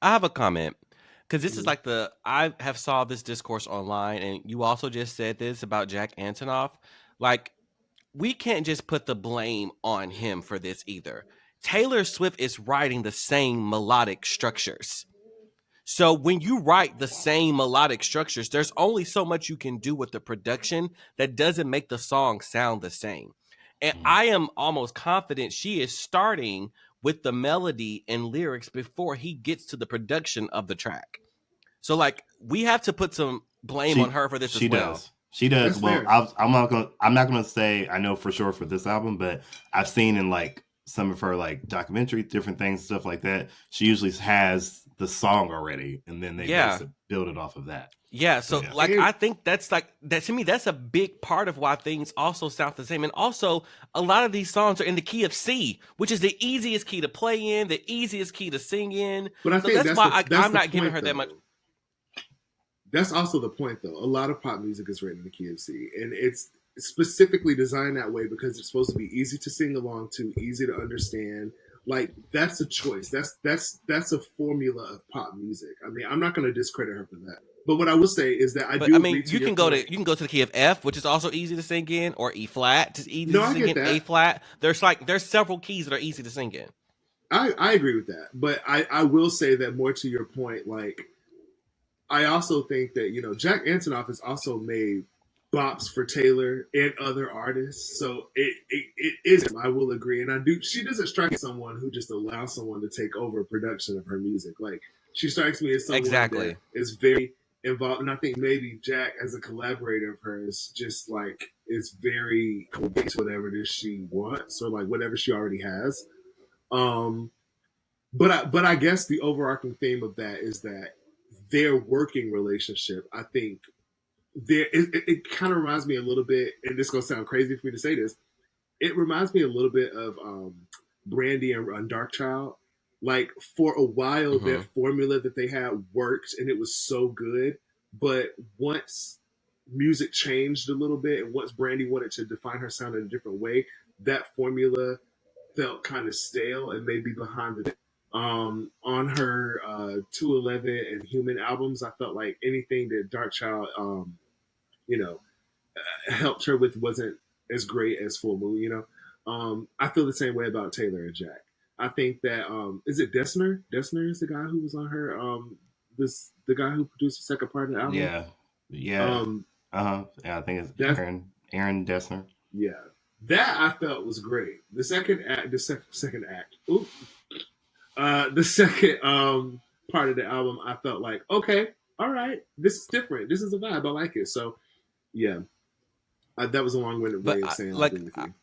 I have a comment. Because this is like I have saw this discourse online, and you also just said this about Jack Antonoff. Like, we can't just put the blame on him for this either. Taylor Swift is writing the same melodic structures. So when you write the same melodic structures, there's only so much you can do with the production that doesn't make the song sound the same. And I am almost confident she is starting with the melody and lyrics before he gets to the production of the track. So like we have to put some blame on her for this as well. She does. That's Well, fair. I'm not gonna say I know for sure for this album, but I've seen in like some of her like documentary, different things, stuff like that. She usually has the song already, and then they basically build it off of that. Yeah, so like I think that's like that to me. That's a big part of why things also sound the same, and also a lot of these songs are in the key of C, which is the easiest key to play in, the easiest key to sing in. But I so think that's why I'm not giving her that much. That's also the point, though. A lot of pop music is written in the key of C, and it's specifically designed that way because it's supposed to be easy to sing along to, easy to understand. Like that's a choice. That's a formula of pop music. I mean, I'm not going to discredit her for that. But what I will say is that I mean, you can go to the key of F, which is also easy to sing in, or E flat, just easy to sing in. A flat. There's several keys that are easy to sing in. I agree with that, but I will say that more to your point, like I also think that, you know, Jack Antonoff has also made bops for Taylor and other artists. So it is, I will agree. And she doesn't strike me as someone who just allows someone to take over production of her music. Like she strikes me as someone that is very involved. And I think maybe Jack as a collaborator of hers just like is very convinced whatever it is she wants or like whatever she already has. But I guess the overarching theme of that is that their working relationship, I think, it kind of reminds me a little bit, and this is going to sound crazy for me to say this, it reminds me a little bit of Brandy and Darkchild. Like, for a while, that formula that they had worked, and it was so good. But once music changed a little bit, and once Brandy wanted to define her sound in a different way, that formula felt kind of stale and maybe behind the on her 211 and Human albums. I felt like anything that Darkchild helped her with wasn't as great as Full Moon, you know. I feel the same way about Taylor and Jack. I think that is it Dessner? Dessner is the guy who was on her the guy who produced the second part of the album. Yeah. Yeah, I think it's Aaron Dessner. Yeah. That I felt was great. The second act. Ooh. The second part of the album, I felt like, okay, all right, this is different. This is a vibe. I like it. So, yeah, that was a long-winded way of saying like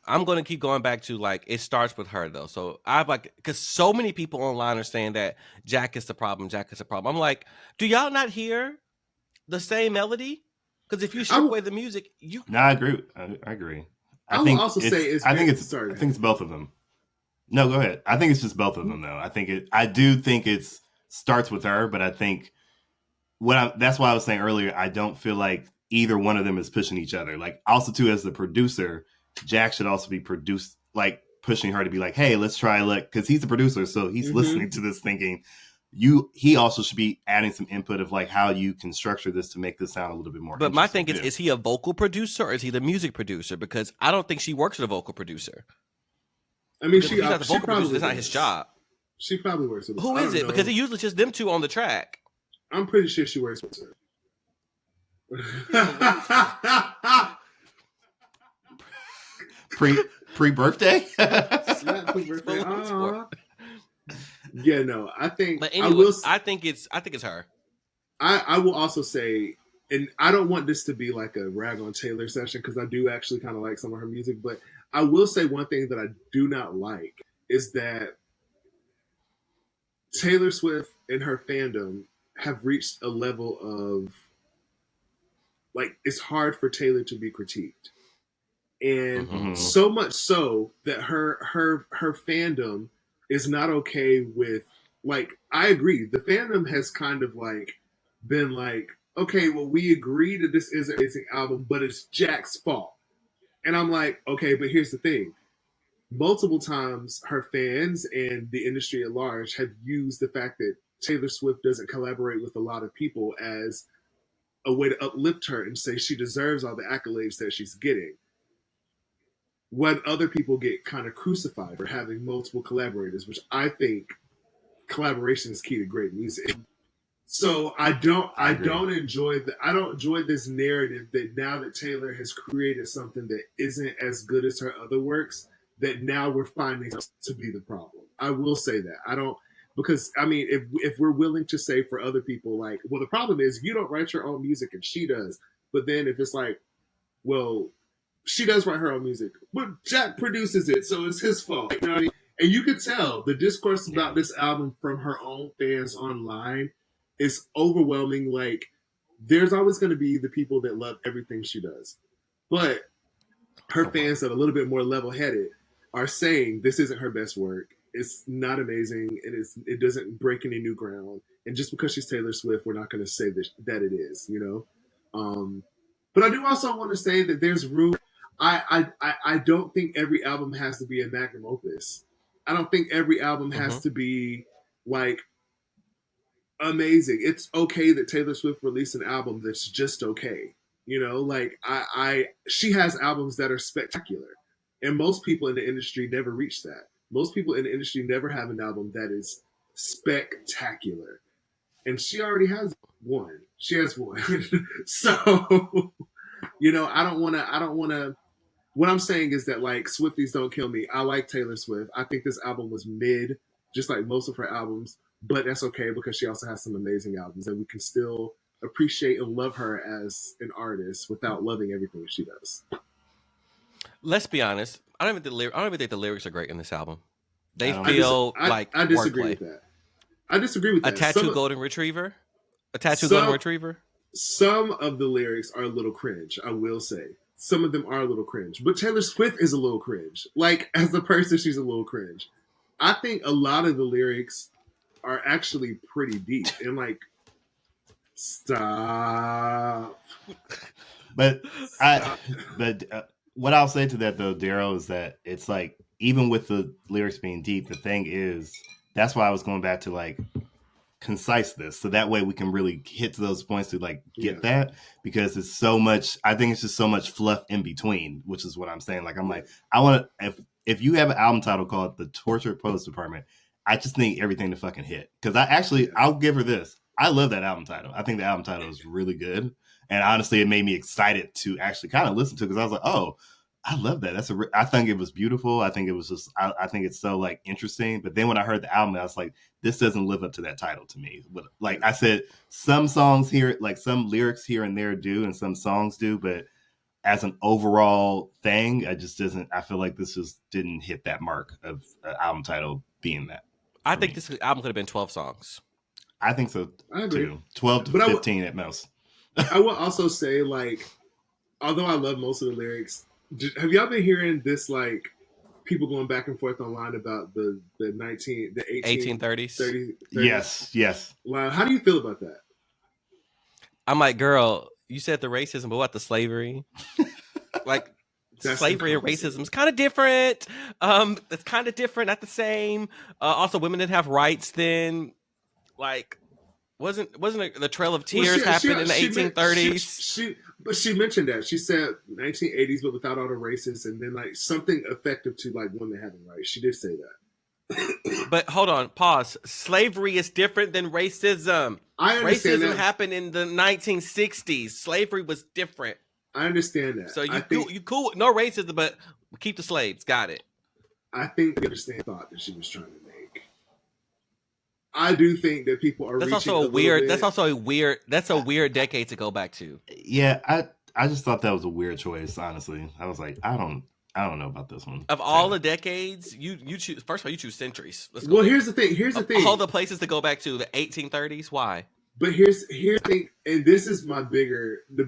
I'm going to keep going back to like it starts with her though. So I've like because so many people online are saying that Jack is the problem. Jack is the problem. I'm like, do y'all not hear the same melody? Because if you strip away the music, you. No, I agree. I agree. I think it's both of them. No, go ahead. I think it's just both of them, though. I do think it starts with her, but I think that's why I was saying earlier, I don't feel like either one of them is pushing each other. Like, also, too, as the producer, Jack should also be pushing her to be like, hey, let's try because he's the producer, so he's listening to this thinking, he also should be adding some input of like how you can structure this to make this sound a little bit more. But my thing is he a vocal producer or is he the music producer? Because I don't think she works with a vocal producer. I mean, she's not the vocal producer. It's not his job. She probably works with. Who is it? Because it usually just them two on the track. I'm pretty sure she works with her. Pre-birthday. Yeah, no, I think. But anyway, I think it's her. I will also say, and I don't want this to be like a rag on Taylor session because I do actually kind of like some of her music, but I will say one thing that I do not like is that Taylor Swift and her fandom have reached a level of like it's hard for Taylor to be critiqued. And Mm-hmm. so much so that her fandom is not okay with like I agree the fandom has kind of like been like okay well we agree that this is an amazing album but it's Jack's fault and I'm like okay but here's the thing multiple times her fans and the industry at large have used the fact that Taylor Swift doesn't collaborate with a lot of people as a way to uplift her and say she deserves all the accolades that she's getting when other people get kind of crucified for having multiple collaborators, which I think collaboration is key to great music. So I don't enjoy this narrative that now that Taylor has created something that isn't as good as her other works, that now we're finding to be the problem. I will say that. I don't because I mean if we're willing to say for other people like, well the problem is you don't write your own music and she does. But then if it's like, well, she does write her own music, but Jack produces it, so it's his fault. You know what I mean? And you could tell the discourse about this album from her own fans online is overwhelming. Like, there's always going to be the people that love everything she does, but her fans that are a little bit more level-headed are saying this isn't her best work. It's not amazing. It doesn't break any new ground. And just because she's Taylor Swift, we're not going to say that it is. You know. But I do also want to say that there's room. I don't think every album has to be a magnum opus. I don't think every album has to be like amazing. It's okay that Taylor Swift released an album that's just okay. You know, like she has albums that are spectacular. And most people in the industry never reach that. Most people in the industry never have an album that is spectacular. And she already has one. She has one. So, you know, I don't wanna what I'm saying is that like Swifties don't kill me. I like Taylor Swift. I think this album was mid, just like most of her albums, but that's okay because she also has some amazing albums, and we can still appreciate and love her as an artist without loving everything she does. Let's be honest. I don't even think the lyrics are great in this album. They I feel like I disagree wordplay. with that. I disagree with A that. tattoo golden retriever. A tattoo golden retriever. Some of the lyrics are a little cringe, I will say. Some of them are a little cringe. But Taylor Swift is a little cringe. Like, as a person, she's a little cringe. I think a lot of the lyrics are actually pretty deep. And, like, stop. But what I'll say to that though, Darrell, is that it's like even with the lyrics being deep, the thing is that's why I was going back to like conciseness, so that way we can really hit to those points to like get that, because it's so much. I think it's just so much fluff in between, which is what I'm saying. Like I'm like I want to if you have an album title called The Torture Post Department, I just need everything to fucking hit, because I'll give her this. I love that album title. I think the album title is really good. And honestly, it made me excited to actually kind of listen to it, because I was like, oh, I love that. I think it was beautiful. I think it was just, I think it's so like interesting. But then when I heard the album, I was like, this doesn't live up to that title to me. But like I said, some songs here, like some lyrics here and there do, and some songs do. But as an overall thing, I feel like this just didn't hit that mark of album title being that. I think this album could have been 12 songs. I think so too. 12 to 15 at most. I will also say, like, although I love most of the lyrics, have y'all been hearing this, like, people going back and forth online about the 1830s? Yes. Wow, how do you feel about that? I'm like, girl, you said the racism, but what the slavery? Like, slavery and racism is kind of different. It's kind of different, not the same. Also, women didn't have rights then. Like, wasn't the Trail of Tears happened in the 1830s? But she mentioned that. She said 1980s, but without all the racists, and then like something effective to like women having rights. She did say that. But hold on, pause. Slavery is different than racism. I understand racism that. happened in the 1960s. Slavery was different. I understand that. So you cool no racism, but keep the slaves. Got it. I think I understand the thought that she was trying to make. I do think that people are That's reaching also a a little weird. bit. That's also a weird. That's a weird decade to go back to. Yeah, I just thought that was a weird choice. Honestly, I was like, I don't know about this one. Of all the decades, you choose. First of all, you choose centuries. Let's go Well, there. here's the thing. Here's the Of thing. all the places to go back to, the 1830s. Why? But here's the thing, and this is the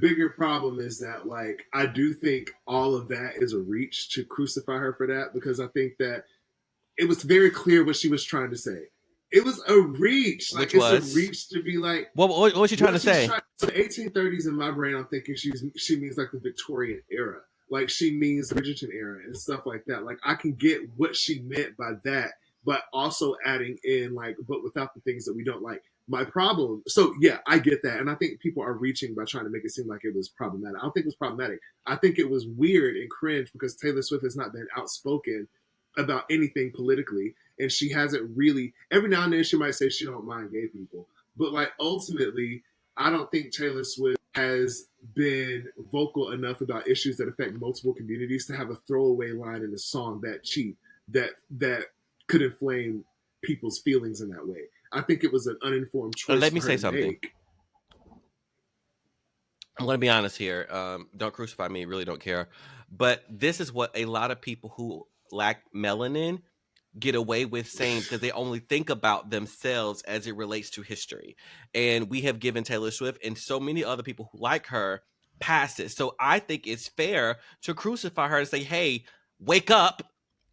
bigger problem is that, like, I do think all of that is a reach to crucify her for that, because I think that it was very clear what she was trying to say. It was a reach. Like, it's a reach to be like, what was she trying to say? So 1830s in my brain, I'm thinking she means like the Victorian era. Like, she means the Bridgerton era and stuff like that. Like, I can get what she meant by that, but also adding in, like, but without the things that we don't like. My problem, so yeah, I get that. And I think people are reaching by trying to make it seem like it was problematic. I don't think it was problematic. I think it was weird and cringe because Taylor Swift has not been outspoken about anything politically. And she hasn't really, every now and then she might say she don't mind gay people. But, like, ultimately, I don't think Taylor Swift has been vocal enough about issues that affect multiple communities to have a throwaway line in a song that cheap that could inflame people's feelings in that way. I think it was an uninformed choice. Let me say something. I'm going to be honest here. Don't crucify me. Really don't care. But this is what a lot of people who lack melanin get away with saying because they only think about themselves as it relates to history. And we have given Taylor Swift and so many other people who like her passes. So I think it's fair to crucify her and say, hey, wake up.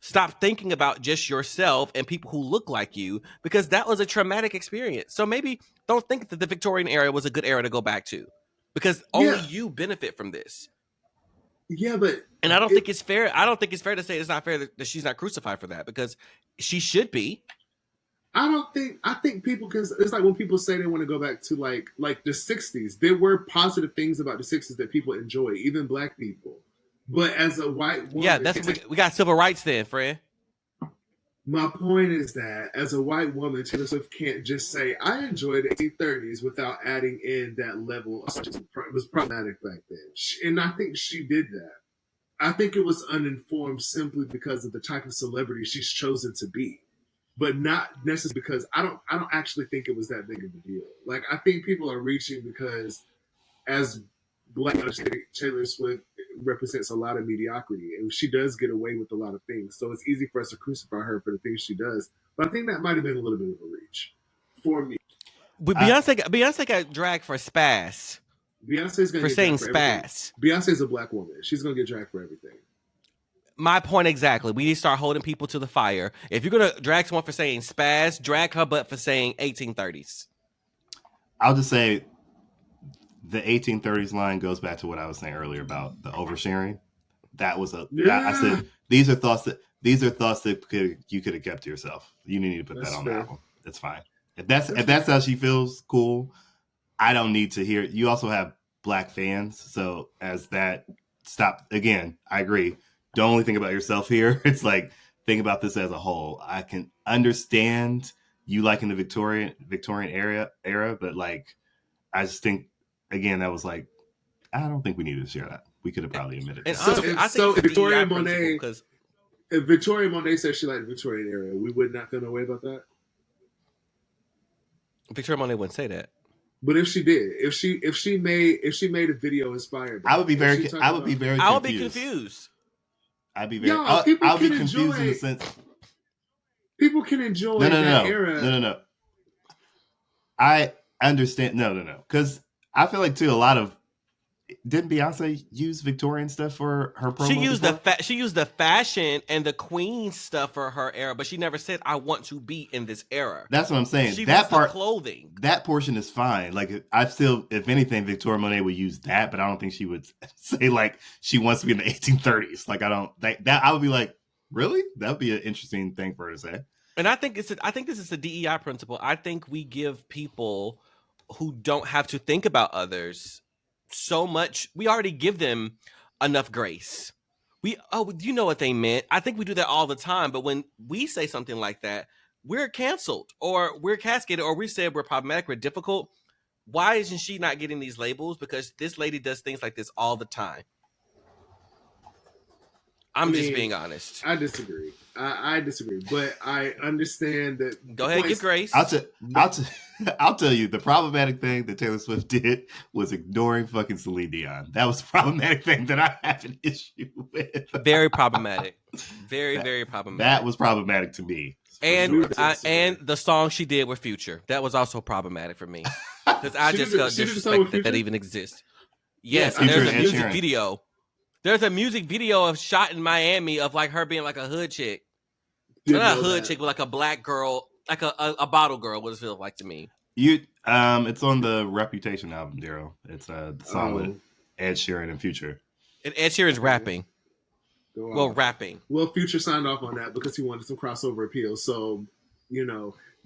Stop thinking about just yourself and people who look like you, because that was a traumatic experience. So maybe don't think that the Victorian era was a good era to go back to, because only you benefit from this. Yeah, but and I don't think it's fair. I don't think it's fair to say it's not fair that she's not crucified for that, because she should be. I think people can. It's like when people say they want to go back to like the 60s. There were positive things about the 60s that people enjoy, even black people. But as a white woman, yeah, that's we got civil rights then, friend. My point is that as a white woman, Taylor Swift can't just say I enjoyed the 1830s without adding in that level of it was problematic back then. And I think she did that. I think it was uninformed simply because of the type of celebrity she's chosen to be, but not necessarily because I don't actually think it was that big of a deal. Like, I think people are reaching because as black, Taylor Swift represents a lot of mediocrity, and she does get away with a lot of things. So it's easy for us to crucify her for the things she does. But I think that might have been a little bit of a reach for me. But Beyonce got dragged for spaz. Beyonce's gonna for get saying dragged for spaz. Beyonce's a black woman. She's gonna get dragged for everything. My point exactly. We need to start holding people to the fire. If you're gonna drag someone for saying spaz, drag her butt for saying 1830s. I'll just say the 1830s line goes back to what I was saying earlier about the oversharing. That was I said these are thoughts that you could have kept to yourself. You need to put that on the album. It's fine. If that's how she feels, cool. I don't need to hear it. You also have black fans, so as that stop again, I agree. Don't only think about yourself here. It's like, think about this as a whole. I can understand you liking the Victorian era, but like, I just think again that was like, I don't think we needed to share that. We could have probably admitted. And honestly, I think Victoria Monet, if Victoria Monet said she liked the Victorian era, we would not feel no way about that. Victoria Monet wouldn't say that. But if she did, if she made a video inspired by I would be very confused. I would be confused. I'd be very I'll be confused in the sense people can enjoy that era. No. I understand. No. Because I feel like too, a lot of didn't Beyonce use Victorian stuff for her promo? She used the fashion and the Queen stuff for her era, but she never said I want to be in this era. That's what I'm saying. She that part, clothing. That portion is fine. Like, I still, if anything, Victoria Monet would use that, but I don't think she would say like she wants to be in the 1830s. Like, I don't that I would be like, really? That would be an interesting thing for her to say. And I think this is a DEI principle. I think we give people who don't have to think about others so much. We already give them enough grace. You know what they meant. I think we do that all the time. But when we say something like that, we're canceled or we're cascaded or we said we're problematic, we're difficult. Why isn't she not getting these labels? Because this lady does things like this all the time. I'm just being honest. I disagree. I disagree, but I understand that. Go ahead, give grace. I'll tell you the problematic thing that Taylor Swift did was ignoring fucking Celine Dion. That was the problematic thing that I have an issue with. Very problematic. Very problematic. That was problematic to me. And and the song she did with Future, that was also problematic for me because I just felt disrespected that even exists. Yes, and there's a music video. There's a music video of shot in Miami of like her being like a hood chick. Not a hood chick, but like a black girl, like a bottle girl. What it feels like to me. It's on the Reputation album, Darrell. It's the song with Ed Sheeran and Future. And Ed Sheeran's rapping. Rapping. Well, Future signed off on that because he wanted some crossover appeal. So,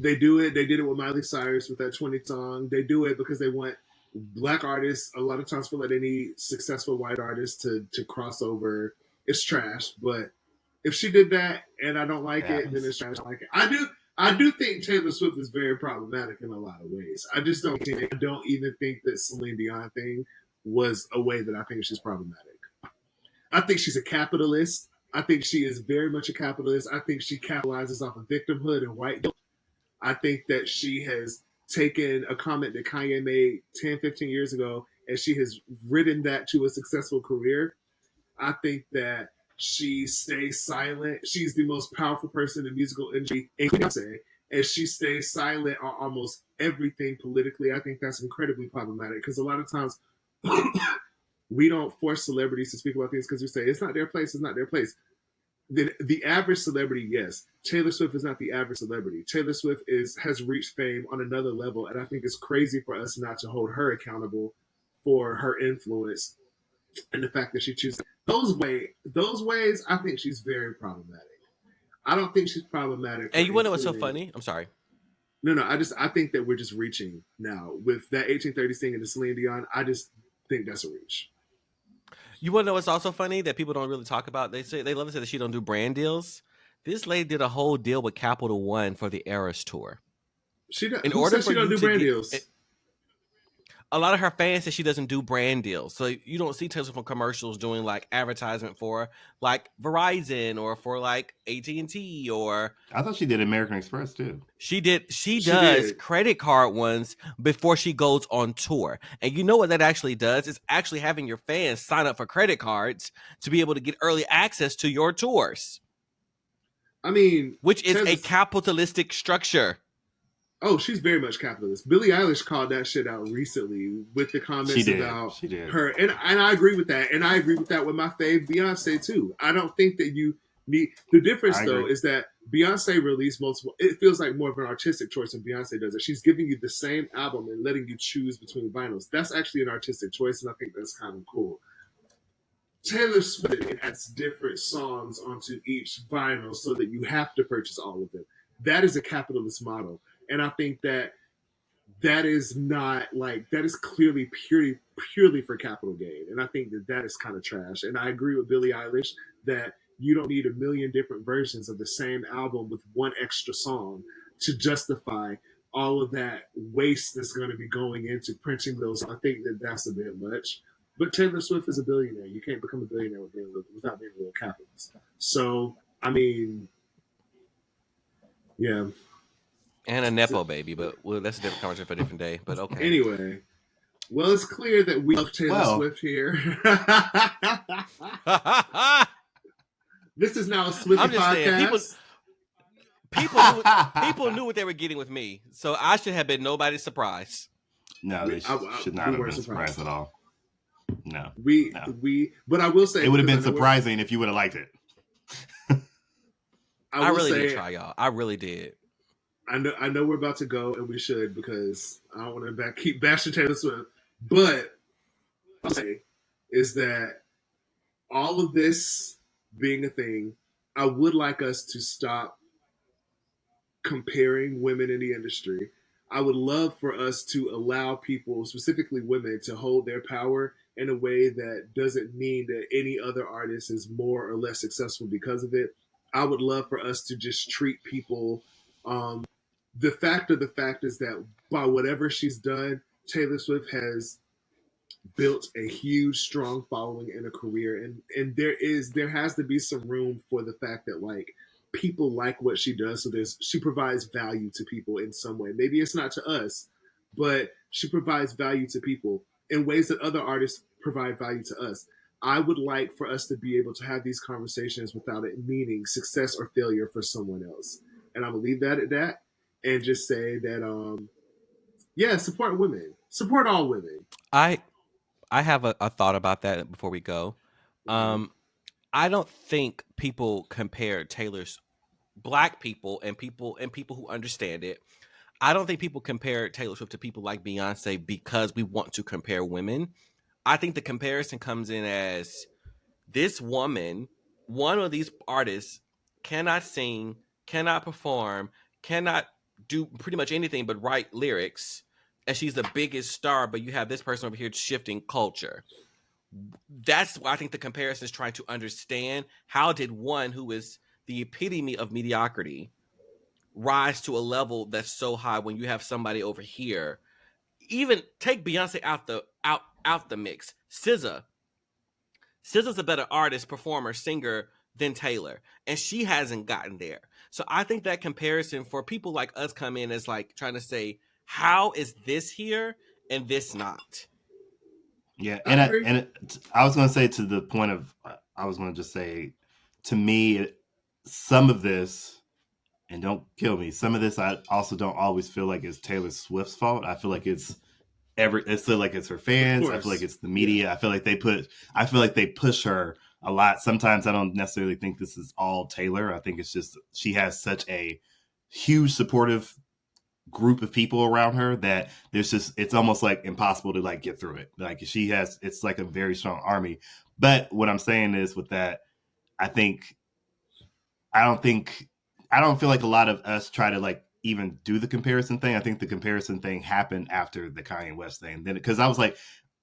they do it. They did it with Miley Cyrus with that 20 song. They do it because they want black artists. A lot of times feel like they need successful white artists to cross over. It's trash, but if she did that and I don't like it, then it's trash. I like it. I do think Taylor Swift is very problematic in a lot of ways. I just don't even think that Celine Dion thing was a way that I think she's problematic. I think she's a capitalist. I think she is very much a capitalist. I think she capitalizes off of victimhood and white guilt. I think that she has taken a comment that Kanye made 10, 15 years ago, and she has ridden that to a successful career. I think that she stays silent. She's the most powerful person in the musical industry, including Beyonce, and she stays silent on almost everything politically. I think that's incredibly problematic because a lot of times we don't force celebrities to speak about things because we say it's not their place, it's not their place. The average celebrity, yes. Taylor Swift is not the average celebrity. Taylor Swift has reached fame on another level, and I think it's crazy for us not to hold her accountable for her influence and the fact that she chooses those ways. I think she's very problematic. I don't think she's problematic. And you want to know what's so funny? I'm sorry. No. I think that we're just reaching now with that 1830 thing and the Celine Dion. I just think that's a reach. You want to know what's also funny that people don't really talk about? They love to say that she don't do brand deals. This lady did a whole deal with Capital One for the Eras tour. She does. Who says she don't do brand deals? A lot of her fans say she doesn't do brand deals. So you don't see Taylor Swift commercials doing like advertisement for like Verizon or for like AT&T or... I thought she did American Express too. She does credit card ones before she goes on tour. And you know what that actually does? It's actually having your fans sign up for credit cards to be able to get early access to your tours. I mean... Which is a capitalistic structure. Oh, she's very much capitalist. Billie Eilish called that shit out recently with the comments about her. And I agree with that. And I agree with that with my fave Beyonce too. I don't think that you need... The difference though is that Beyonce released multiple... It feels like more of an artistic choice when Beyonce does it. She's giving you the same album and letting you choose between vinyls. That's actually an artistic choice and I think that's kind of cool. Taylor Swift adds different songs onto each vinyl so that you have to purchase all of them. That is a capitalist model. And I think that is not like, that is clearly purely for capital gain. And I think that is kind of trash. And I agree with Billie Eilish that you don't need a million different versions of the same album with one extra song to justify all of that waste that's going to be going into printing those. I think that that's a bit much. But Taylor Swift is a billionaire. You can't become a billionaire without being a real capitalist. So, I mean, yeah. And a Nepo baby, but that's a different conversation for a different day. But okay. Anyway, well, it's clear that we love Taylor Swift here. This is now a Swiftie podcast. Saying, people knew what they were getting with me, so I should have been nobody's surprise. No, they should not have been surprised at all. No, but I will say it would have been surprising if you would have liked it. I really did try, y'all. I really did. I know we're about to go, and we should because I don't want to keep bashing Taylor Swift. But I'll say is that all of this being a thing, I would like us to stop comparing women in the industry. I would love for us to allow people, specifically women, to hold their power in a way that doesn't mean that any other artist is more or less successful because of it. I would love for us to just treat people. The fact is that by whatever she's done, Taylor Swift has built a huge, strong following and a career, and there has to be some room for the fact that like people like what she does, so she provides value to people in some way. Maybe it's not to us, but she provides value to people in ways that other artists provide value to us. I would like for us to be able to have these conversations without it meaning success or failure for someone else. And I'm gonna leave that at that and just say that yeah, support women. Support all women. I I have a thought about that before we go. Mm-hmm. Um, I don't think people compare Taylor's black people who understand it. I don't think people compare Taylor Swift to people like Beyonce because we want to compare women. I think the comparison comes in as this woman, one of these artists, cannot sing, cannot perform, cannot do pretty much anything but write lyrics, and she's the biggest star, but you have this person over here shifting culture. That's why I think the comparison is trying to understand how did one who is the epitome of mediocrity rise to a level that's so high when you have somebody over here. Even take Beyonce out the mix. SZA's a better artist, performer, singer than Taylor, and she hasn't gotten there. So I think that comparison for people like us come in as like trying to say, how is this here and this not? Yeah, I I was going to say to the point of I was going to just say to me some of this, and don't kill me, some of this I also don't always feel like it's Taylor Swift's fault. I feel like it's feel like it's her Of fans. I feel like course. it's the media. Yeah. I feel like they push her a lot. Sometimes I don't necessarily think this is all Taylor. I think it's just she has such a huge supportive group of people around her that it's almost like impossible to like get through it. Like it's like a very strong army. But what I'm saying is with that, I think I don't think I don't feel like a lot of us try to like even do the comparison thing. I think the comparison thing happened after the Kanye West thing. Then because I was like,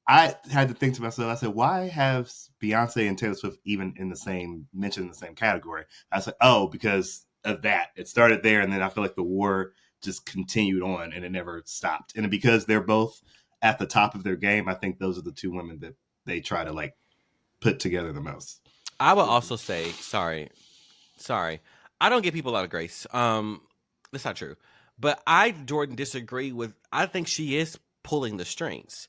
I had to think to myself, I said, why have Beyonce and Taylor Swift even mentioned in the same category? I was like, oh, because of that. It started there, and then I feel like the war just continued on and it never stopped. And because they're both at the top of their game, I think those are the two women that they try to like put together the most. I will also say, sorry, I don't give people a lot of grace. That's not true. But Jordan, disagree with. I think she is pulling the strings.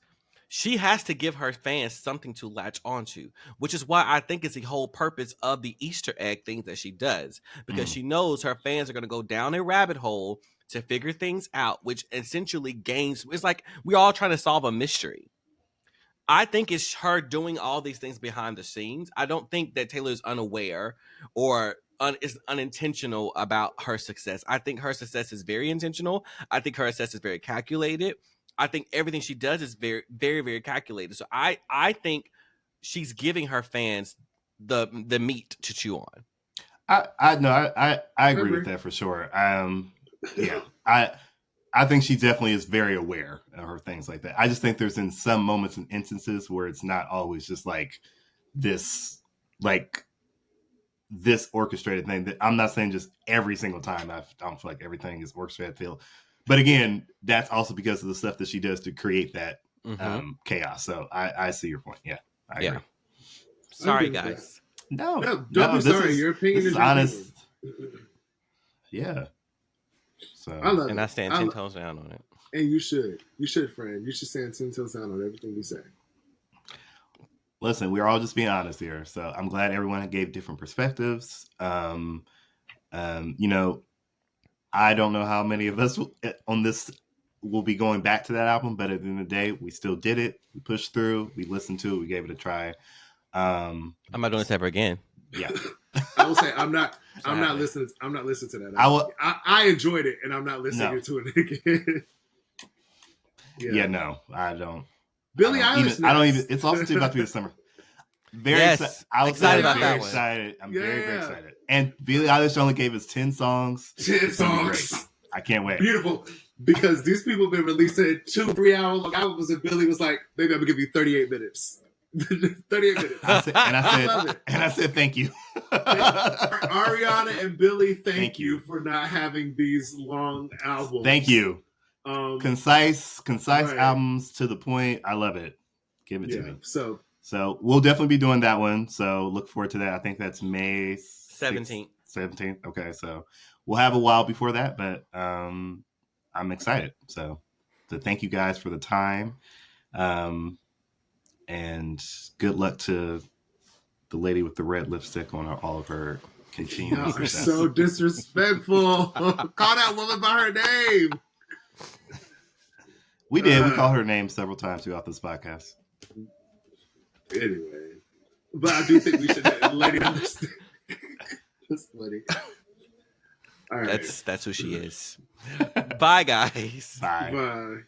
She has to give her fans something to latch onto, which is why I think it's the whole purpose of the Easter egg things that she does, because she knows her fans are going to go down a rabbit hole to figure things out, which essentially gains. It's like we're all trying to solve a mystery. I think it's her doing all these things behind the scenes. I don't think that Taylor is unaware or is unintentional about her success. I think her success is very intentional. I think her success is very calculated. I think everything she does is very, very, very calculated. So I think she's giving her fans the meat to chew on. I agree with that for sure. Yeah, I think she definitely is very aware of her things like that. I just think there's in some moments and instances where it's not always just like this, like this orchestrated thing. That I'm not saying just every single time. I don't feel like everything is orchestrated. But again, that's also because of the stuff that she does to create that chaos. So I see your point. Yeah, I agree. Sorry, guys. No, don't be sorry. Your opinion is honest. Yeah. So I love and it. I stand 10 toes down on it. And you should, friend. You should stand 10 toes down on everything you say. Listen, we're all just being honest here. So I'm glad everyone gave different perspectives. You know, I don't know how many of us on this will be going back to that album, but at the end of the day, we still did it. We pushed through. We listened to it. We gave it a try. I'm not doing this ever again. Yeah. I will say I'm not listening. I'm not listening to that. I enjoyed it, and I'm not listening to it again. Yeah, no, I don't. Billie Eilish. I don't even. It's also about to be the summer. Very excited about that one. Excited. I'm very excited. And Billie Eilish only gave us 10 songs. 10 songs. I can't wait. Beautiful. Because these people have been releasing 2-3 hour long albums, and Billie was like, "Maybe I'm gonna give you 38 minutes." 38 minutes. I said, thank you. Ariana and Billie, thank you for not having these long albums. Thank you. Concise albums to the point. I love it. Give it to me. So we'll definitely be doing that one. So look forward to that. I think that's May 17th. 17th. Okay, so we'll have a while before that, but I'm excited. So thank you guys for the time. And good luck to the lady with the red lipstick on all of her continuing y'all are success. so disrespectful. Call that woman by her name. We did. We called her name several times throughout this podcast. Anyway, but I do think we should let the lady understand. That's funny. All right. That's who she is. Bye, guys. Bye. Bye.